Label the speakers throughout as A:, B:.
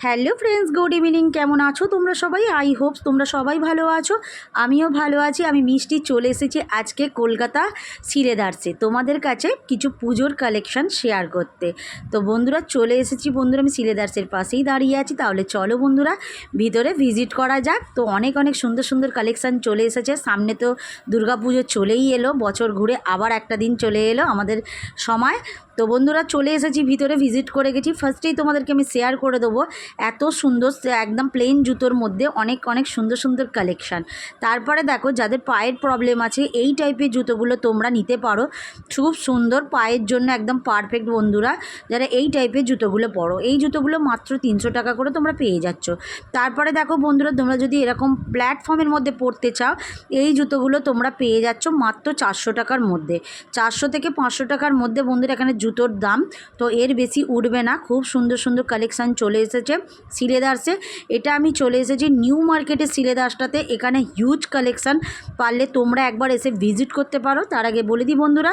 A: Hello friends, good evening. কেমন আছো তোমরা সবাই? আই হোপ তোমরা সবাই ভালো আছো। আমিও ভালো আছি। আমি মিষ্টি চলে এসেছি আজকে কলকাতা সিলেদার্সে তোমাদের কাছে কিছু পুজোর কালেকশান শেয়ার করতে। তো বন্ধুরা চলে এসেছি, বন্ধুরা আমি সিলেদার্সের পাশেই দাঁড়িয়ে আছি। তাহলে চলো বন্ধুরা ভিতরে ভিজিট করা যাক। তো অনেক অনেক সুন্দর সুন্দর কালেকশান চলে এসেছে। সামনে তো দুর্গাপুজো চলেই এলো, বছর ঘুরে আবার একটা দিন চলে এলো আমাদের সময়। তো বন্ধুরা চলে এসেছি ভিতরে, ভিজিট করে গেছি। ফার্স্টেই তোমাদেরকে আমি শেয়ার করে দেবো এত সুন্দর একদম প্লেন জুতোর মধ্যে অনেক অনেক সুন্দর সুন্দর কালেকশান। তারপরে দেখো যাদের পায়ের প্রবলেম আছে এই টাইপের জুতোগুলো তোমরা নিতে পারো, খুব সুন্দর, পায়ের জন্য একদম পারফেক্ট। বন্ধুরা যারা এই টাইপের জুতোগুলো পরো, এই জুতোগুলো মাত্র 300 টাকা করে তোমরা পেয়ে যাচ্ছ। তারপরে দেখো বন্ধুরা তোমরা যদি এরকম প্ল্যাটফর্মের মধ্যে পরতে চাও, এই জুতোগুলো তোমরা পেয়ে যাচ্ছ মাত্র 400 টাকার মধ্যে। 400 থেকে 500 টাকার মধ্যে বন্ধুরা এখানে জুতোর দাম, তো এর বেশি উঠবে না। খুব সুন্দর সুন্দর কালেকশান চলে এসেছে সিলেদার্সে। এটা আমি চলে এসেছি নিউ মার্কেটের সিলেদার্সটাতে। এখানে হিউজ কালেকশান, পারলে তোমরা একবার এসে ভিজিট করতে পারো। তার আগে বলে দিই বন্ধুরা,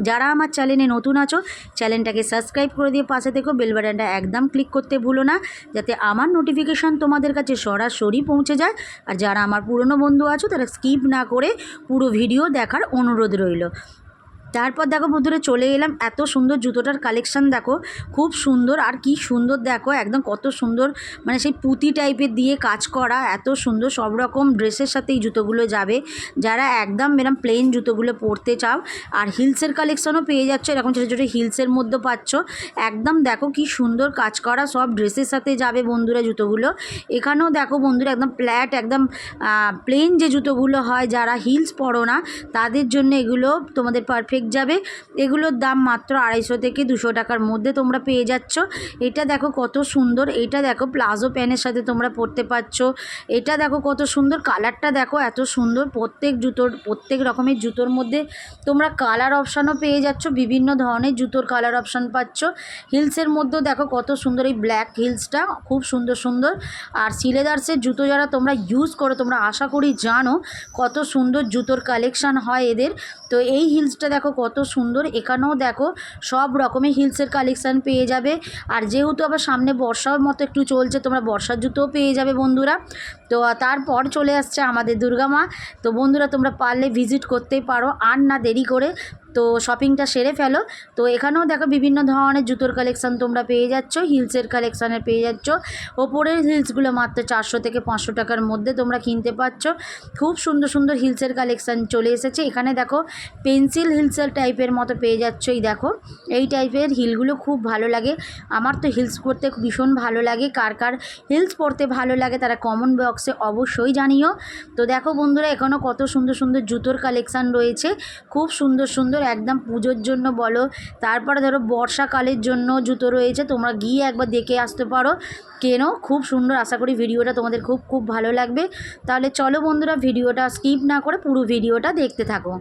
A: যারা আমার চ্যানেলে নতুন আছো চ্যানেলটাকে সাবস্ক্রাইব করে দিয়ে পাশে থেকো, বেল বাটনটা একদম ক্লিক করতে ভুলো না, যাতে আমার নোটিফিকেশান তোমাদের কাছে সরাসরি পৌঁছে যায়। আর যারা আমার পুরনো বন্ধু আছো তারা স্কিপ না করে পুরো ভিডিও দেখার অনুরোধ রইল। তারপর দেখো বন্ধুরা চলে এলাম, এত সুন্দর জুতোটার কালেকশান দেখো, খুব সুন্দর। আর কি সুন্দর দেখো, একদম কত সুন্দর, মানে সেই পুঁতি টাইপের দিয়ে কাজ করা, এত সুন্দর। সব রকম ড্রেসের সাথে এই জুতোগুলো যাবে, যারা একদম এরকম প্লেন জুতোগুলো পরতে চাও। আর হিলসের কালেকশানও পেয়ে যাচ্ছ, এরকম ছোটো ছোটো হিলসের মধ্যে পাচ্ছ। একদম দেখো কি সুন্দর কাজ করা, সব ড্রেসের সাথে যাবে বন্ধুরা জুতোগুলো। এখানেও দেখো বন্ধুরা একদম ফ্ল্যাট, একদম প্লেন যে জুতোগুলো হয়, যারা হিলস পরো না তাদের জন্য এগুলো তোমাদের পারফেক্ট যাবে। এগুলোর দাম মাত্র 250 থেকে 200 টাকার মধ্যে তোমরা পেয়ে যাচ্ছ। এটা দেখো কত সুন্দর, এটা দেখো প্লাজো প্যান্টের সাথে তোমরা পরতে পারছো। এটা দেখো কত সুন্দর, কালারটা দেখো এত সুন্দর। প্রত্যেক রকমের জুতোর মধ্যে তোমরা কালার অপশানও পেয়ে যাচ্ছ, বিভিন্ন ধরনের জুতোর কালার অপশান পাচ্ছ। হিলসের মধ্যেও দেখো কত সুন্দর, এই ব্ল্যাক হিলসটা খুব সুন্দর সুন্দর। আর সিলেদার্সের জুতো যারা তোমরা ইউজ করো তোমরা আশা করি জানো কত সুন্দর জুতোর কালেকশান হয় এদের। তো এই হিলসটা দেখো কত সুন্দর। এখানেও দেখো সব রকমের হিলসের কালেকশান পেয়ে যাবে। আর যেহেতু আবার সামনে বর্ষার মতো একটু চলছে, তোমরা বর্ষার জুতোও পেয়ে যাবে বন্ধুরা। তো তারপর চলে আসছে আমাদের দুর্গা মা। তো বন্ধুরা তোমরা পারলে ভিজিট করতেই পারো, আর না দেরি করে তো শপিংটা সেরে ফেলো। তো এখানেও দেখো বিভিন্ন ধরনের জুতোর কালেকশান তোমরা পেয়ে যাচ্ছ, হিলসের কালেকশানে পেয়ে যাচ্ছ। ওপরের হিলসগুলো মাত্র 400 থেকে 500 টাকার মধ্যে তোমরা কিনতে পারছ। খুব সুন্দর সুন্দর হিলসের কালেকশান চলে এসেছে। এখানে দেখো পেন্সিল হিলসের টাইপের মতো পেয়ে যাচ্ছ। এই দেখো এই টাইপের হিলগুলো খুব ভালো লাগে। আমার তো হিলস পরতে ভীষণ ভালো লাগে। কার কার হিলস পরতে ভালো লাগে তারা কমেন্ট বক্সে অবশ্যই জানিও। তো দেখো বন্ধুরা এখানেও কত সুন্দর সুন্দর জুতোর কালেকশান রয়েছে, খুব সুন্দর সুন্দর, একদম পুজোর জন্য বলো, তারপরে ধরো বর্ষাকালের জন্য জুতো রয়েছে। তোমরা গিয়ে একবার দেখে আসতে পারো, কেন খুব সুন্দর। আশা করি ভিডিওটা তোমাদের খুব খুব ভালো লাগবে। তাহলে চলো বন্ধুরা ভিডিওটা স্কিপ না করে পুরো ভিডিওটা দেখতে থাকো।